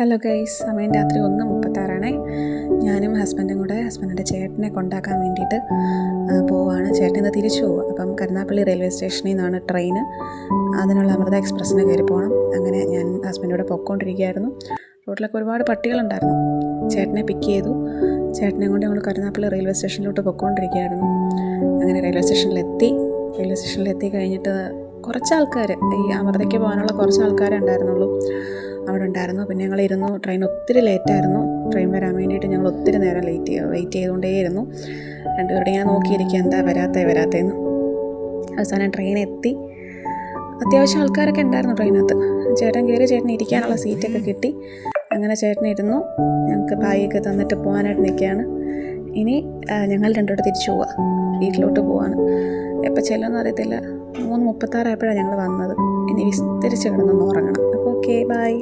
Hello guys, സമയം രാത്രി 1:36 ഞാനും ഹസ്ബൻഡും കൂടെ ഹസ്ബൻഡിൻ്റെ ചേട്ടനെ കൊണ്ടാക്കാൻ വേണ്ടിയിട്ട് പോവുകയാണ്. ചേട്ടൻ ഇന്ന് തിരിച്ചു പോവുക. അപ്പം കരുനാഗപ്പള്ളി റെയിൽവേ സ്റ്റേഷനിൽ നിന്നാണ് ട്രെയിന്. അതിനുള്ള അമൃത എക്സ്പ്രസ്സിന് കയറി പോകണം. അങ്ങനെ ഞാൻ ഹസ്ബൻഡോടെ പൊയ്ക്കൊണ്ടിരിക്കുകയായിരുന്നു. റോഡിലൊക്കെ ഒരുപാട് പട്ടികളുണ്ടായിരുന്നു. ചേട്ടനെ പിക്ക് ചെയ്തു. ചേട്ടനെ കൊണ്ട് ഞങ്ങൾ കരുനാഗപ്പള്ളി റെയിൽവേ സ്റ്റേഷനിലോട്ട് പൊയ്ക്കൊണ്ടിരിക്കുകയായിരുന്നു. അങ്ങനെ റെയിൽവേ സ്റ്റേഷനിലെത്തി കഴിഞ്ഞിട്ട് കുറച്ച് ആൾക്കാർ, ഈ അമൃതയ്ക്ക് പോകാനുള്ള കുറച്ച് ആൾക്കാരേ ഉണ്ടായിരുന്നുള്ളൂ അവിടെ ഉണ്ടായിരുന്നു. പിന്നെ ഞങ്ങളിരുന്നു. ട്രെയിൻ ഒത്തിരി ലേറ്റായിരുന്നു. ട്രെയിൻ വരാൻ വേണ്ടിയിട്ട് ഞങ്ങൾ ഒത്തിരി നേരം വെയിറ്റ് ചെയ്തുകൊണ്ടേയിരുന്നു. രണ്ടുപേരുടെ ഞാൻ നോക്കിയിരിക്കുക, എന്താ വരാത്തേന്ന്. അവസാനം ട്രെയിൻ എത്തി. അത്യാവശ്യം ആൾക്കാരൊക്കെ ഉണ്ടായിരുന്നു ട്രെയിനകത്ത്. ചേട്ടൻ കയറി, ചേട്ടന് ഇരിക്കാനുള്ള സീറ്റൊക്കെ കിട്ടി. അങ്ങനെ ചേട്ടനിരുന്നു. ഞങ്ങൾക്ക് ബാഗൊക്കെ തന്നിട്ട് പോകാനായിട്ട് നിൽക്കുകയാണ്. ഇനി ഞങ്ങൾ രണ്ടോട്ട് തിരിച്ചു പോവുക, വീട്ടിലോട്ട് പോവാണ്. എപ്പോൾ ചെല്ലുമെന്ന് അറിയത്തില്ല. 3:36 ആയപ്പോഴാണ് ഞങ്ങൾ വന്നത്. ഇനി വിസ്തരിച്ച് കിടന്നൊന്ന് ഉറങ്ങണം. അപ്പോൾ ഓക്കെ, ബൈ.